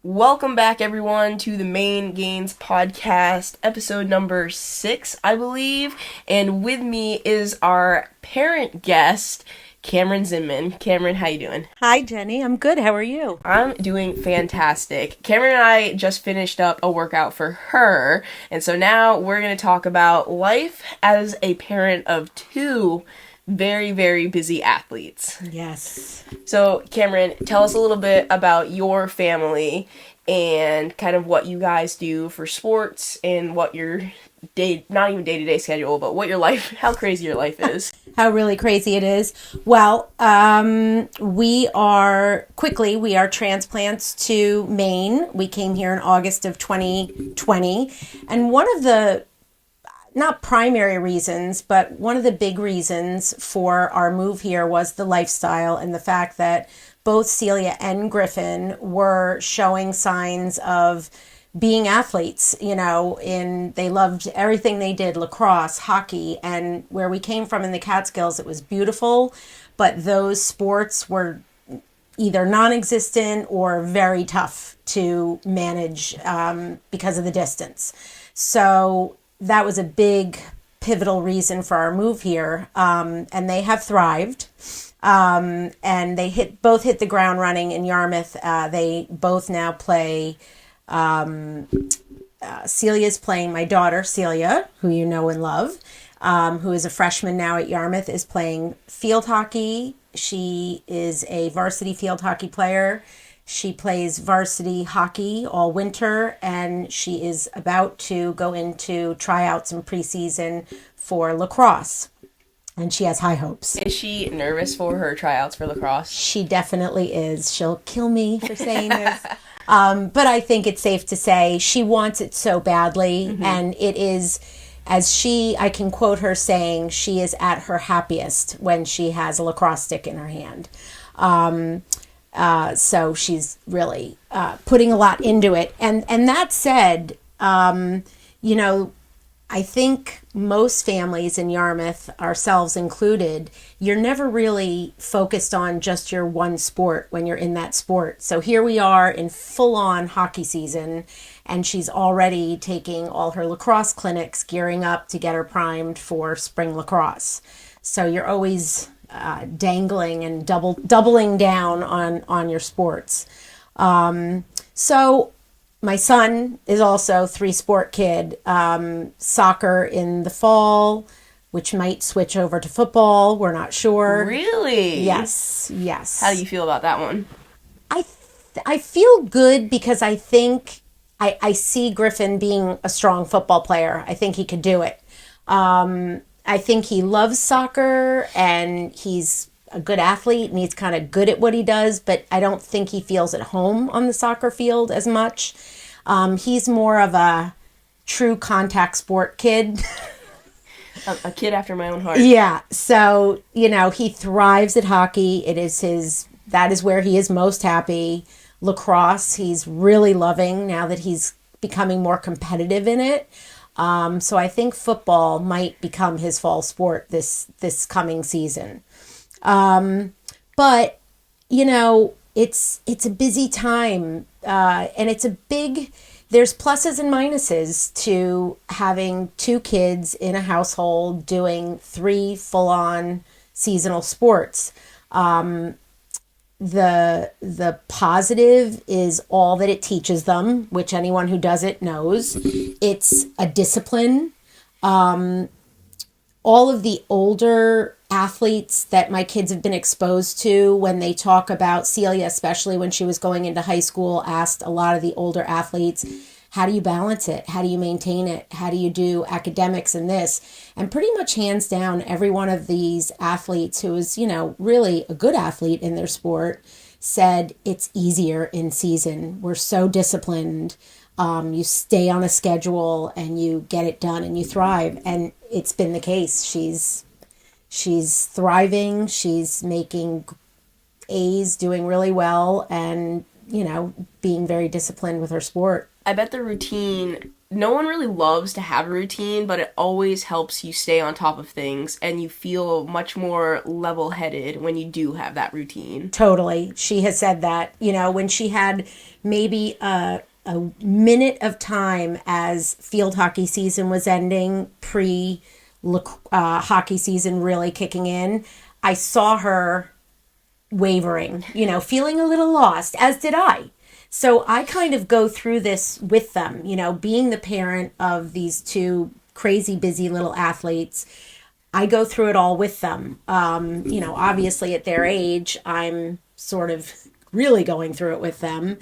Welcome back, everyone, to the Main Gains podcast, episode number 6, I believe. And with me is our parent guest, Cameron Zinman. Cameron, how you doing? Hi, Jenny. I'm good. How are you? I'm doing fantastic. Cameron and I just finished up a workout for her, and so now we're going to talk about life as a parent of two very, very busy athletes. Yes. So, Cameron, tell us a little bit about your family and kind of what you guys do for sports and what your not even day-to-day schedule, but what your life, how crazy your life is. How really crazy it is. Well, we are transplants to Maine. We came here in August of 2020. And one of the, not primary reasons, but one of the big reasons for our move here was the lifestyle and the fact that both Celia and Griffin were showing signs of being athletes, they loved everything they did, lacrosse, hockey, and where we came from in the Catskills, it was beautiful, but those sports were either non-existent or very tough to manage because of the distance. So that was a big pivotal reason for our move here, and they have thrived. And they both hit the ground running in Yarmouth. They both now play. Celia's playing, my daughter Celia, who you know and love, who is a freshman now at Yarmouth, is playing field hockey. She is a varsity field hockey player. She plays varsity hockey all winter, and she is about to go into tryouts in preseason for lacrosse. And she has high hopes. Is she nervous for her tryouts for lacrosse? She definitely is. She'll kill me for saying this. But I think it's safe to say she wants it so badly. Mm-hmm. And it is, I can quote her saying, she is at her happiest when she has a lacrosse stick in her hand. So she's really putting a lot into it. And that said, I think most families in Yarmouth, ourselves included, you're never really focused on just your one sport when you're in that sport. So here we are in full-on hockey season, and she's already taking all her lacrosse clinics, gearing up to get her primed for spring lacrosse. So you're always dangling and doubling down on your sports. So my son is also 3-sport kid, soccer in the fall, which might switch over to football. We're not sure. Really? Yes. How do you feel about that one? I feel good because I think I see Griffin being a strong football player. I think he could do it. I think he loves soccer and he's a good athlete and he's kind of good at what he does, but I don't think he feels at home on the soccer field as much. He's more of a true contact sport kid. A kid after my own heart. Yeah. So, he thrives at hockey. That is where he is most happy. Lacrosse, he's really loving now that he's becoming more competitive in it. So I think football might become his fall sport this coming season. But, it's a busy time, and there's pluses and minuses to having 2 kids in a household doing 3 full-on seasonal sports. The positive is all that it teaches them, which anyone who does it knows. It's a discipline. All of the older athletes that my kids have been exposed to, when they talk about Celia, especially when she was going into high school, asked a lot of the older athletes, how do you balance it? How do you maintain it? How do you do academics in this? And pretty much hands down, every one of these athletes who is, really a good athlete in their sport said it's easier in season. We're so disciplined. You stay on a schedule and you get it done and you thrive. And it's been the case. She's thriving. She's making A's, doing really well, and, being very disciplined with her sport. I bet the routine no one really loves to have a routine, but it always helps you stay on top of things and you feel much more level-headed when you do have that routine. Totally. She has said that, when she had maybe a minute of time as field hockey season was ending, pre hockey season really kicking in, I saw her wavering, feeling a little lost, as did I. So I kind of go through this with them, being the parent of these two crazy busy little athletes. I go through it all with them. Obviously at their age, I'm sort of really going through it with them.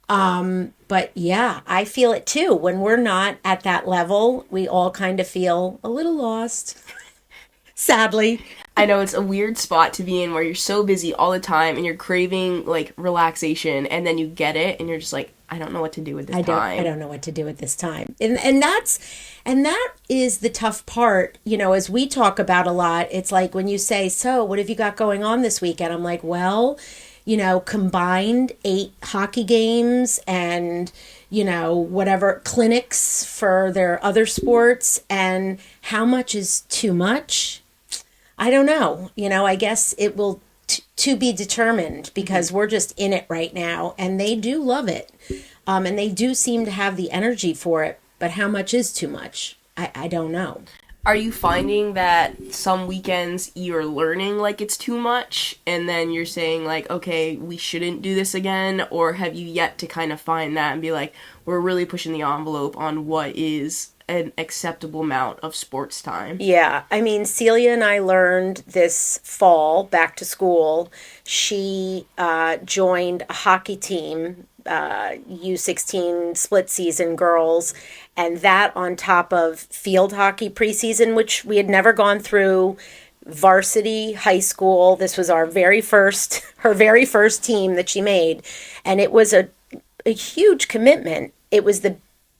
But yeah, I feel it too. When we're not at that level, we all kind of feel a little lost. Sadly. I know it's a weird spot to be in where you're so busy all the time and you're craving like relaxation, and then you get it and you're just like, I don't know what to do with this time. I don't know what to do at this time. And that is the tough part, as we talk about a lot. It's like when you say, so what have you got going on this weekend? I'm like, well, combined 8 hockey games and, whatever clinics for their other sports, and how much is too much? I don't know. I guess it will to be determined, because we're just in it right now, and they do love it. And they do seem to have the energy for it, but how much is too much? I don't know. Are you finding that some weekends you're learning like it's too much and then you're saying like, okay, we shouldn't do this again? Or have you yet to kind of find that and be like, we're really pushing the envelope on what is an acceptable amount of sports time? Yeah, I mean, Celia and I learned this fall, back to school. She joined a hockey team, U16 split season girls, and that on top of field hockey preseason, which we had never gone through, varsity high school. This was her very first team that she made, and it was a huge commitment. It was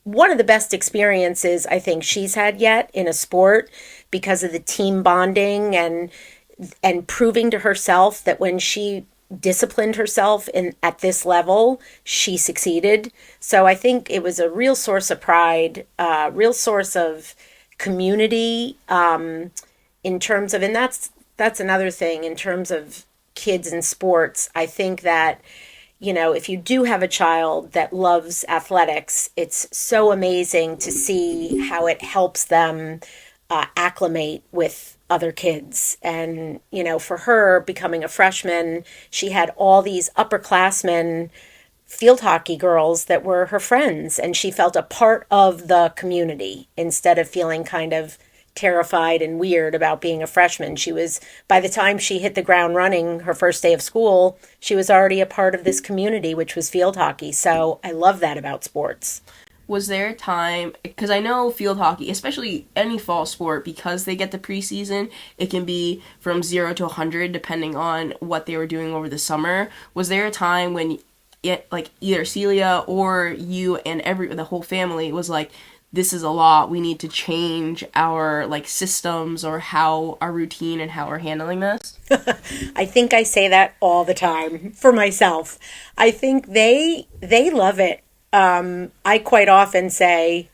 one of the best experiences I think she's had yet in a sport, because of the team bonding and proving to herself that when she disciplined herself at this level, she succeeded. So I think it was a real source of pride, real source of community, in terms of, and that's another thing in terms of kids and sports. I think that, if you do have a child that loves athletics, it's so amazing to see how it helps them acclimate with other kids. And, for her becoming a freshman, she had all these upperclassmen field hockey girls that were her friends, and she felt a part of the community instead of feeling kind of terrified and weird about being a freshman. She was, by the time she hit the ground running her first day of school, she was already a part of this community, which was field hockey. So I love that about sports. Was there a time, because I know field hockey, especially any fall sport, because they get the preseason, it can be from 0 to 100 depending on what they were doing over the summer. Was there a time when either Celia or you and the whole family was like, this is a lot, we need to change our systems or how our routine and how we're handling this? I think I say that all the time for myself. I think they love it. I quite often say,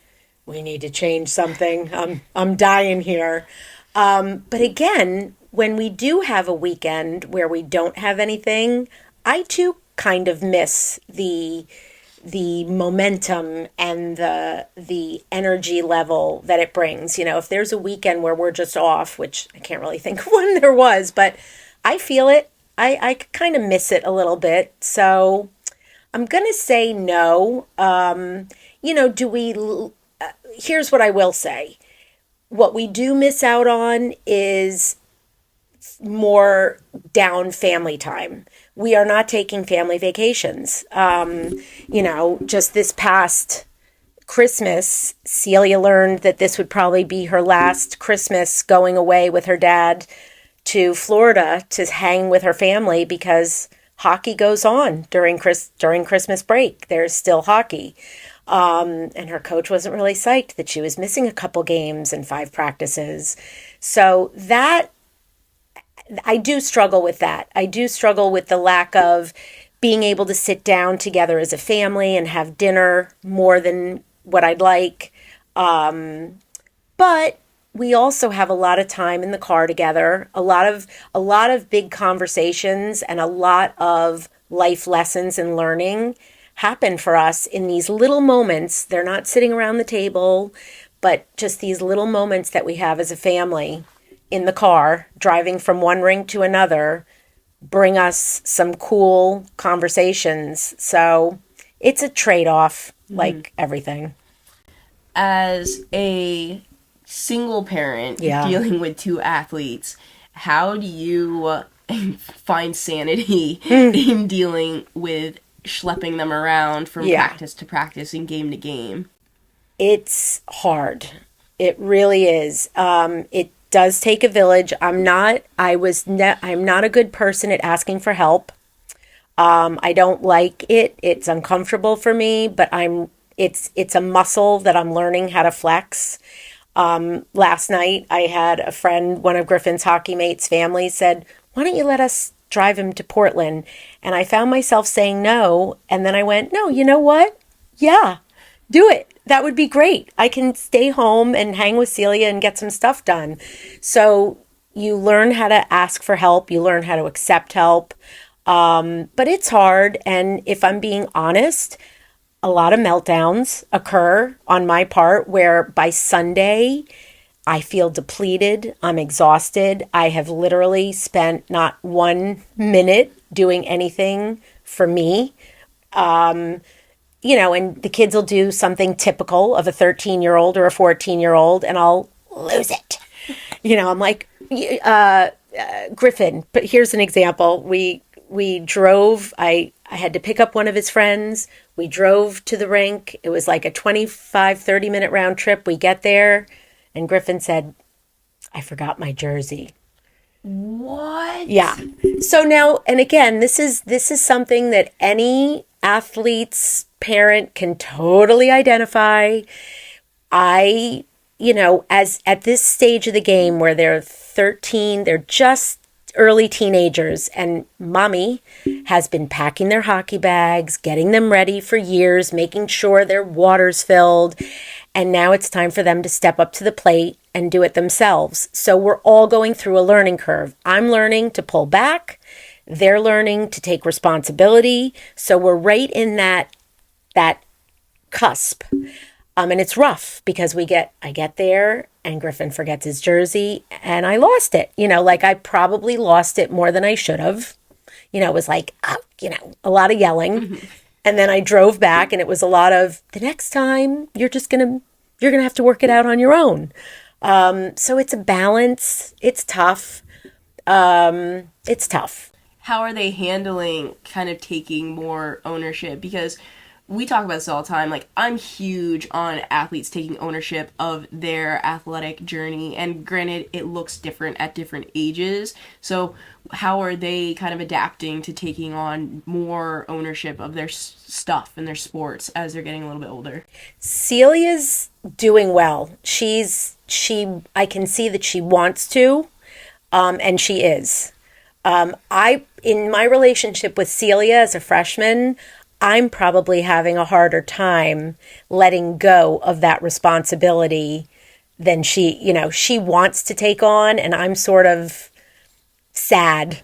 we need to change something. I'm dying here. But again, when we do have a weekend where we don't have anything, I too kind of miss the momentum and the energy level that it brings. If there's a weekend where we're just off, which I can't really think of when there was, but I feel it. I kind of miss it a little bit. So I'm going to say no. Here's what I will say. What we do miss out on is more down family time. We are not taking family vacations. Just this past Christmas, Celia learned that this would probably be her last Christmas going away with her dad to Florida to hang with her family, because hockey goes on during Christmas break. There's still hockey. And her coach wasn't really psyched that she was missing a couple games and 5 practices. So that, I do struggle with that. I do struggle with the lack of being able to sit down together as a family and have dinner more than what I'd like. But we also have a lot of time in the car together, a lot of big conversations and a lot of life lessons and learning happen for us in these little moments. They're not sitting around the table, but just these little moments that we have as a family in the car, driving from one rink to another, bring us some cool conversations. So it's a trade off, like everything. As a single parent Yeah. dealing with two athletes, how do you find sanity in dealing with schlepping them around from Yeah. practice to practice and game to game? It's hard. It really is. It does take a village. I'm not a good person at asking for help. I don't like it. It's uncomfortable for me, but it's a muscle that I'm learning how to flex. Last night I had a friend, one of Griffin's hockey mates' family said, "Why don't you let us drive him to Portland?" And I found myself saying no, and then I went, "No, you know what? Yeah, do it. That would be great. I can stay home and hang with Celia and get some stuff done." So you learn how to ask for help, you learn how to accept help. But it's hard. And if I'm being honest, a lot of meltdowns occur on my part where by Sunday, I feel depleted. I'm exhausted. I have literally spent not 1 minute doing anything for me. And the kids will do something typical of a 13-year-old or a 14-year-old, and I'll lose it. I'm like, Griffin, but here's an example. We drove, I had to pick up one of his friends. We drove to the rink. It was like a 25, 30-minute round trip. We get there, and Griffin said, "I forgot my jersey." What? Yeah. So now, and again, this is something that any athlete's parent can totally identify. As at this stage of the game where they're 13, they're just early teenagers, and mommy has been packing their hockey bags, getting them ready for years, making sure their water's filled, and now it's time for them to step up to the plate and do it themselves. So we're all going through a learning curve. I'm learning to pull back. They're learning to take responsibility. So we're right in that cusp. And it's rough because I get there and Griffin forgets his jersey and I lost it. I probably lost it more than I should have. It was like, a lot of yelling. And then I drove back and it was a lot of, the next time you're going to have to work it out on your own. So it's a balance. It's tough. It's tough. How are they handling kind of taking more ownership? Because we talk about this all the time. Like, I'm huge on athletes taking ownership of their athletic journey. And granted, it looks different at different ages. So how are they kind of adapting to taking on more ownership of their stuff and their sports as they're getting a little bit older? Celia's doing well. I can see that she wants to, and she is. In my relationship with Celia as a freshman, I'm probably having a harder time letting go of that responsibility than she wants to take on, and I'm sort of sad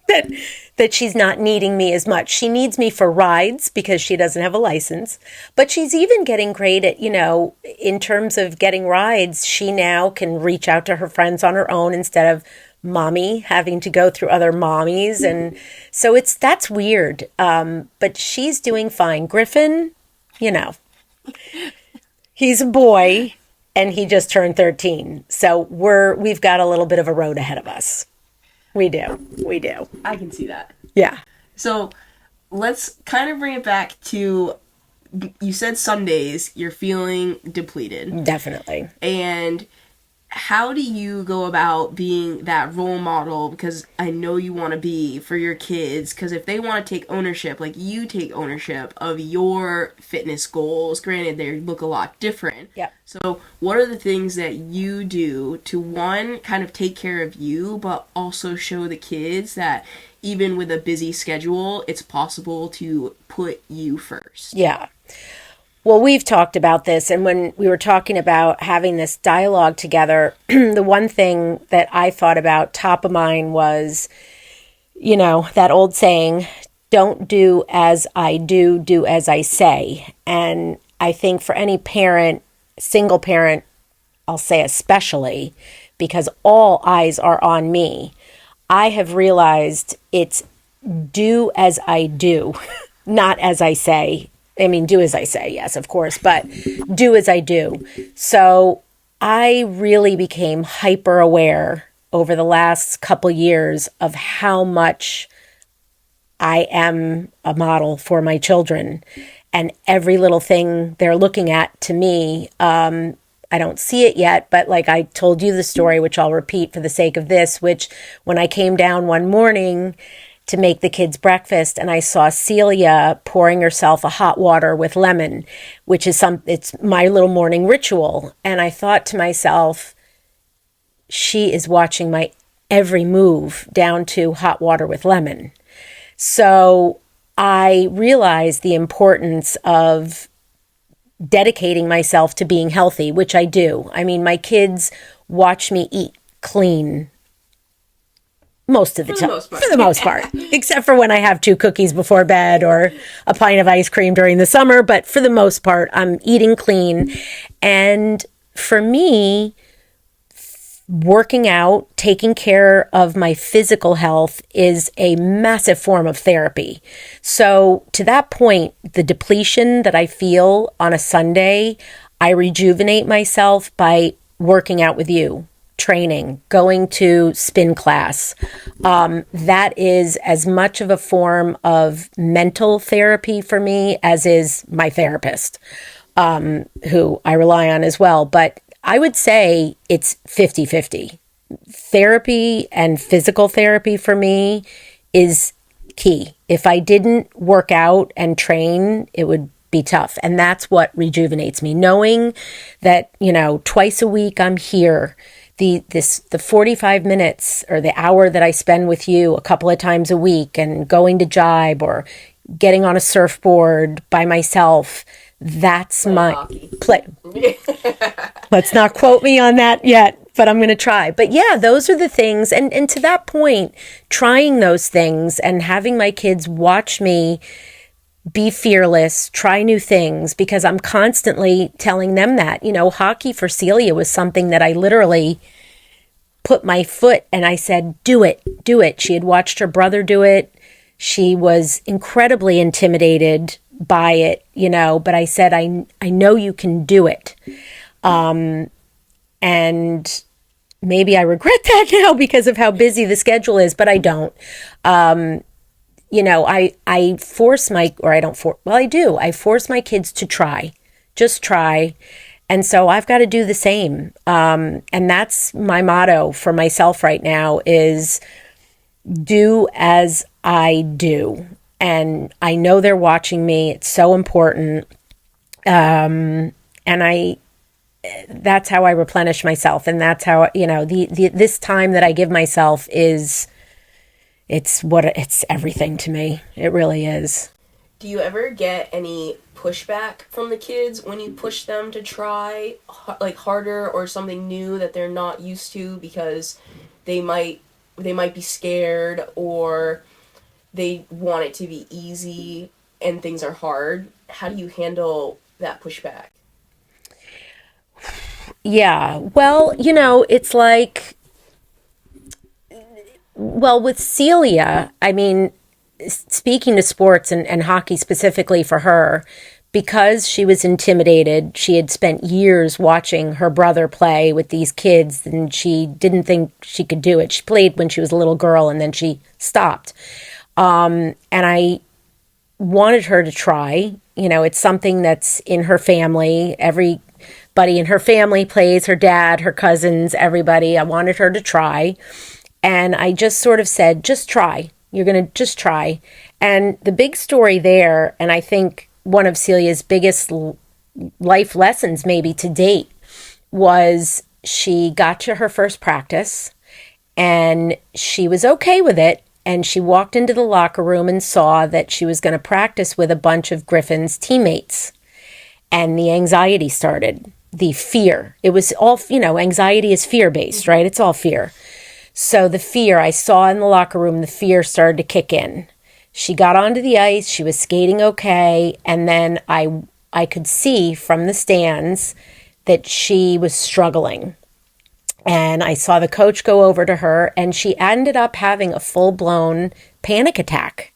that she's not needing me as much. She needs me for rides because she doesn't have a license, but she's even getting great at, in terms of getting rides, she now can reach out to her friends on her own instead of mommy having to go through other mommies. And so that's weird. But she's doing fine. Griffin, he's a boy and he just turned 13. So we've got a little bit of a road ahead of us. We do. I can see that. Yeah. So let's kind of bring it back to, you said some days you're feeling depleted. Definitely. And how do you go about being that role model? Because I know you want to be for your kids, because if they want to take ownership, like you take ownership of your fitness goals, granted they look a lot different. Yeah. So what are the things that you do to, one, kind of take care of you, but also show the kids that even with a busy schedule, it's possible to put you first? Yeah. Well, we've talked about this, and when we were talking about having this dialogue together, the one thing that I thought about top of mind was, that old saying, don't do as I do, do as I say. And I think for any parent, single parent, I'll say especially, because all eyes are on me, I have realized it's do as I do, not as I say. I mean, do as I say, yes, of course, but do as I do. So I really became hyper aware over the last couple years of how much I am a model for my children. And every little thing they're looking at to me, I don't see it yet, but like I told you the story, which I'll repeat for the sake of this, which when I came down one morning to make the kids breakfast and I saw Celia pouring herself a hot water with lemon, which is it's my little morning ritual. And I thought to myself, she is watching my every move down to hot water with lemon. So I realized the importance of dedicating myself to being healthy, which I do. I mean, my kids watch me eat clean most of the time, for the most part, except for when I have 2 cookies before bed or a pint of ice cream during the summer. But for the most part, I'm eating clean. And for me, working out, taking care of my physical health is a massive form of therapy. So to that point, the depletion that I feel on a Sunday, I rejuvenate myself by working out with you, training, going to spin class. That is as much of a form of mental therapy for me as is my therapist, who I rely on as well. But I would say it's 50-50. Therapy and physical therapy for me is key. If I didn't work out and train, it would be tough. And that's what rejuvenates me. Knowing that, twice a week I'm here. The 45 minutes or the hour that I spend with you a couple of times a week and going to jibe or getting on a surfboard by myself, that's my play. Let's not quote me on that yet, but I'm going to try. But yeah, those are the things. And to that point, trying those things and having my kids watch me be fearless, try new things, because I'm constantly telling them that. Hockey for Celia was something that I literally put my foot and I said, do it, do it. She had watched her brother do it. She was incredibly intimidated by it, but I said, I know you can do it. And maybe I regret that now because of how busy the schedule is, but I don't. I force I force my kids to try, just try. And so I've got to do the same. And that's my motto for myself right now is do as I do. And I know they're watching me. It's so important. And that's how I replenish myself. And that's how, this time that I give myself it's everything to me. It really is. Do you ever get any pushback from the kids when you push them to try harder or something new that they're not used to because they might be scared or they want it to be easy and things are hard? How do you handle that pushback? Yeah. Well, it's like, with Celia, I mean, speaking to sports and hockey specifically for her, because she was intimidated, she had spent years watching her brother play with these kids and she didn't think she could do it. She played when she was a little girl and then she stopped. And I wanted her to try. It's something that's in her family. Everybody in her family plays, her dad, her cousins, everybody. I wanted her to try. And I just sort of said, just try. You're going to just try. And the big story there, and I think one of Celia's biggest life lessons maybe to date, was she got to her first practice and she was okay with it. And she walked into the locker room and saw that she was going to practice with a bunch of Griffin's teammates. and the anxiety started, the fear. It was all, anxiety is fear based, right? It's all fear. So the fear I saw in the locker room, the fear started to kick in. She got onto the ice, she was skating okay, and then I could see from the stands that she was struggling. And I saw the coach go over to her, and she ended up having a full-blown panic attack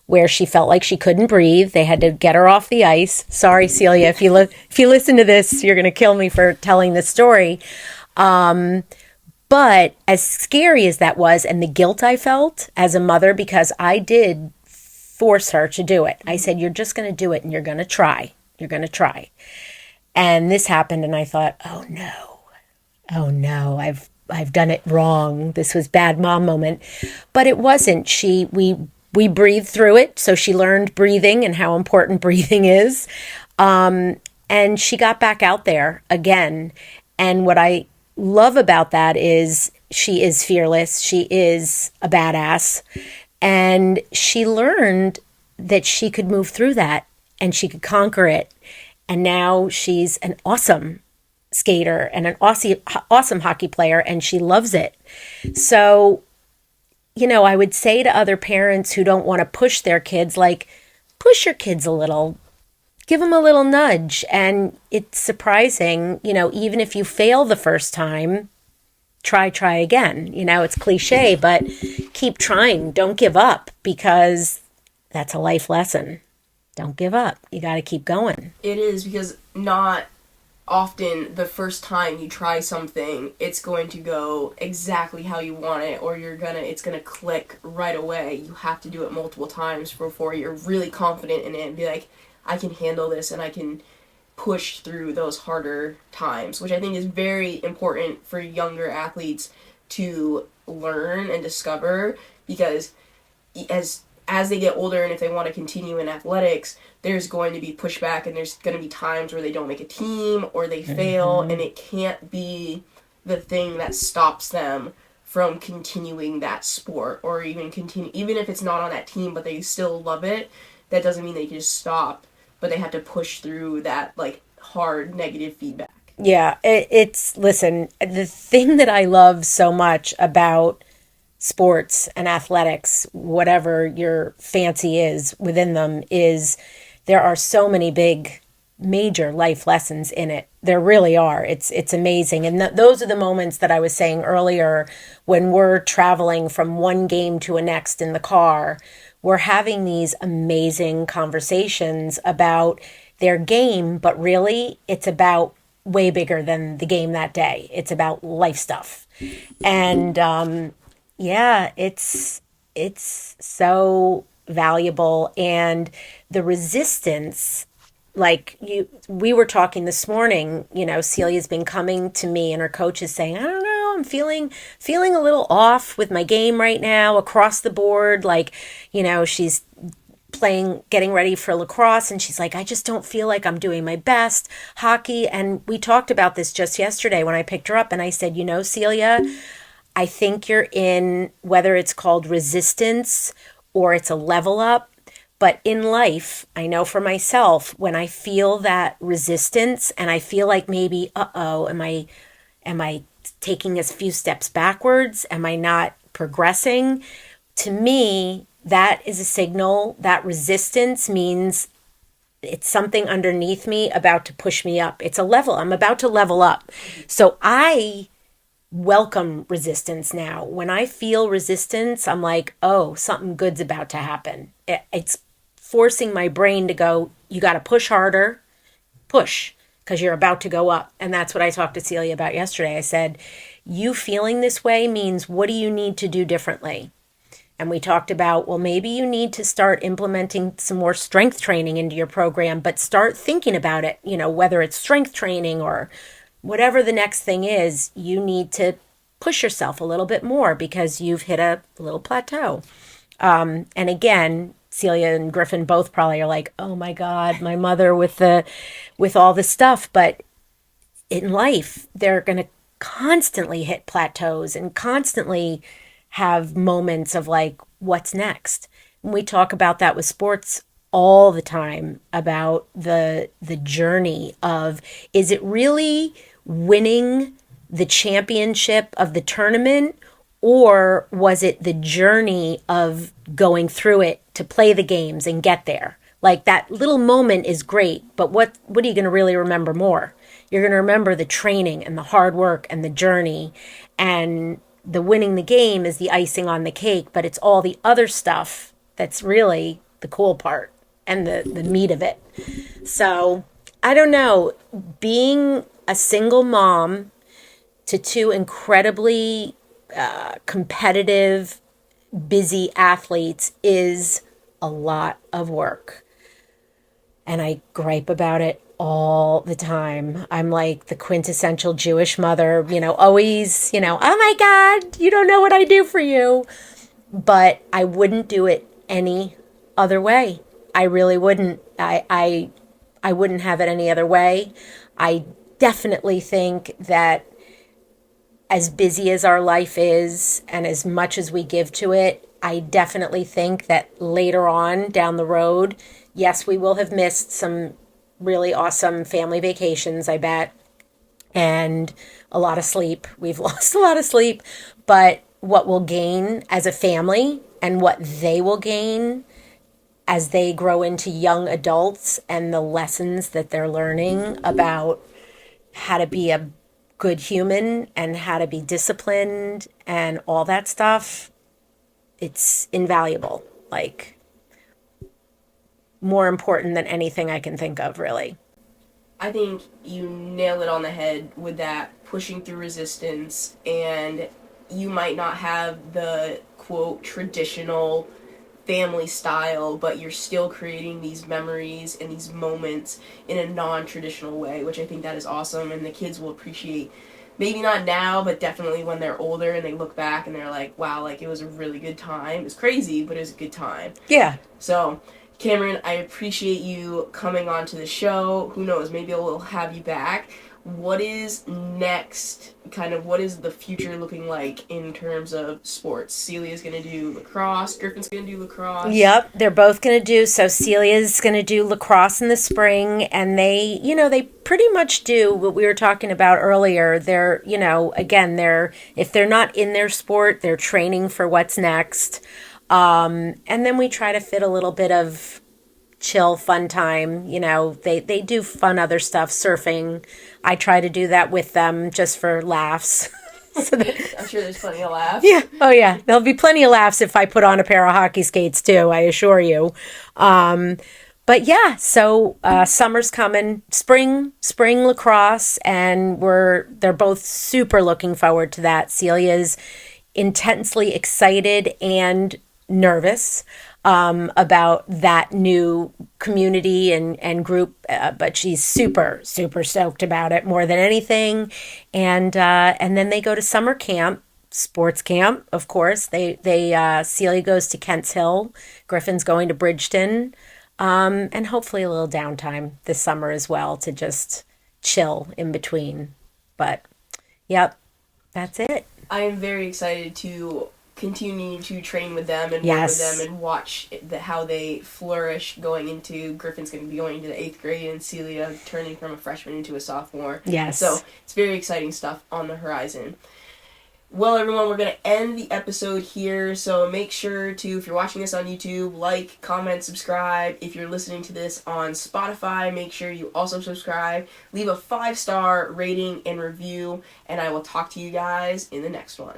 where she felt like she couldn't breathe. They had to get her off the ice. Sorry, Celia, if you listen to this, you're going to kill me for telling this story. But as scary as that was, and the guilt I felt as a mother, because I did force her to do it. I said, you're just going to do it, and you're going to try. You're going to try. And this happened, and I thought, oh no, I've done it wrong. This was bad mom moment. But it wasn't. We breathed through it. So she learned breathing and how important breathing is. And she got back out there again. And what I love about that is she is fearless. She is a badass. And she learned that she could move through that and she could conquer it. And now she's an awesome skater and an awesome hockey player, and she loves it. So, I would say to other parents who don't want to push their kids, like, push your kids a little, give them a little nudge. And it's surprising, even if you fail the first time, try again. It's cliche, but keep trying. Don't give up, because that's a life lesson. Don't give up. You got to keep going. It is, because not often the first time you try something, it's going to go exactly how you want it, or it's gonna click right away. You have to do it multiple times before you're really confident in it and be like, I can handle this and I can push through those harder times, which I think is very important for younger athletes to learn and discover, because as they get older and if they want to continue in athletics, there's going to be pushback, and there's going to be times where they don't make a team or they fail, and it can't be the thing that stops them from continuing that sport, or even if it's not on that team but they still love it. That doesn't mean they can just stop, but they have to push through that hard negative feedback. Yeah, listen, the thing that I love so much about sports and athletics, whatever your fancy is within them, is there are so many big, major life lessons in it. There really are. It's amazing. And those are the moments that I was saying earlier, when we're traveling from one game to a next in the car, we're having these amazing conversations about their game, but really it's about way bigger than the game that day. It's about life stuff. And yeah, it's so valuable. And the resistance, we were talking this morning, Celia's been coming to me and her coach is saying, I don't know, I'm feeling a little off with my game right now across the board. She's getting ready for lacrosse, and she's like, I just don't feel like I'm doing my best hockey. And we talked about this just yesterday when I picked her up, and I said, Celia, I think you're in, whether it's called resistance or it's a level up, but in life, I know for myself, when I feel that resistance and I feel like maybe, am I taking a few steps backwards? Am I not progressing? To me, that is a signal. That resistance means it's something underneath me about to push me up. It's a level. I'm about to level up. So I welcome resistance now. When I feel resistance, I'm like, oh, something good's about to happen. It's forcing my brain to go, you got to push harder, push, because you're about to go up. And that's what I talked to Celia about yesterday. I said, you feeling this way means, what do you need to do differently? And we talked about, well, maybe you need to start implementing some more strength training into your program, but start thinking about it, whether it's strength training or whatever the next thing is, you need to push yourself a little bit more because you've hit a little plateau. And again, Celia and Griffin both probably are like, oh my God, my mother with all this stuff. But in life, they're going to constantly hit plateaus and constantly have moments of what's next? And we talk about that with sports all the time about the journey of, is it really winning the championship of the tournament, or was it the journey of going through it to play the games and get there? Like, that little moment is great, but what are you going to really remember more? You're going to remember the training and the hard work and the journey, and the winning the game is the icing on the cake, but it's all the other stuff that's really the cool part and the meat of it. So, I don't know, being a single mom to two incredibly competitive, busy athletes is a lot of work. And I gripe about it all the time. I'm like the quintessential Jewish mother, always, oh my God, you don't know what I do for you. But I wouldn't do it any other way. I really wouldn't. I wouldn't have it any other way. I definitely think that as busy as our life is and as much as we give to it, I definitely think that later on down the road, yes, we will have missed some really awesome family vacations, I bet, and a lot of sleep. We've lost a lot of sleep, but what we'll gain as a family and what they will gain as they grow into young adults, and the lessons that they're learning about how to be a good human and how to be disciplined and all that stuff, it's invaluable. Like, more important than anything I can think of, really. I think you nail it on the head with that pushing through resistance, and you might not have the quote traditional family style, but you're still creating these memories and these moments in a non-traditional way, which I think that is awesome, and the kids will appreciate. Maybe not now, but definitely when they're older and they look back and they're like, wow, like it was a really good time. It was crazy, but it was a good time. Yeah. So, Cameron, I appreciate you coming on to the show. Who knows, maybe we'll have you back. What is next? Kind of what is the future looking like in terms of sports? Celia's going to do lacrosse. Griffin's going to do lacrosse. Yep, they're both going to do. So Celia's going to do lacrosse in the spring, and they pretty much do what we were talking about earlier. They're, again, if they're not in their sport, they're training for what's next. And then we try to fit a little bit of chill, fun time. They do fun other stuff, surfing. I try to do that with them just for laughs. I'm sure there's plenty of laughs. Yeah. Oh, yeah. There'll be plenty of laughs if I put on a pair of hockey skates, too, I assure you. But yeah, so summer's coming, spring lacrosse, and they're both super looking forward to that. Celia's intensely excited and nervous about that new community and group, but she's super, super stoked about it more than anything. And then they go to summer camp, sports camp, of course. Celia goes to Kent's Hill, Griffin's going to Bridgeton, and hopefully a little downtime this summer as well to just chill in between. But yep, that's it. I am very excited to continue to train with them and Yes. work with them and watch how they flourish going into. Griffin's going to be going into the 8th grade, and Celia turning from a freshman into a sophomore. Yes. So it's very exciting stuff on the horizon. Well, everyone, we're going to end the episode here, so make sure to, if you're watching this on YouTube, like, comment, subscribe. If you're listening to this on Spotify, make sure you also subscribe. Leave a 5-star rating and review, and I will talk to you guys in the next one.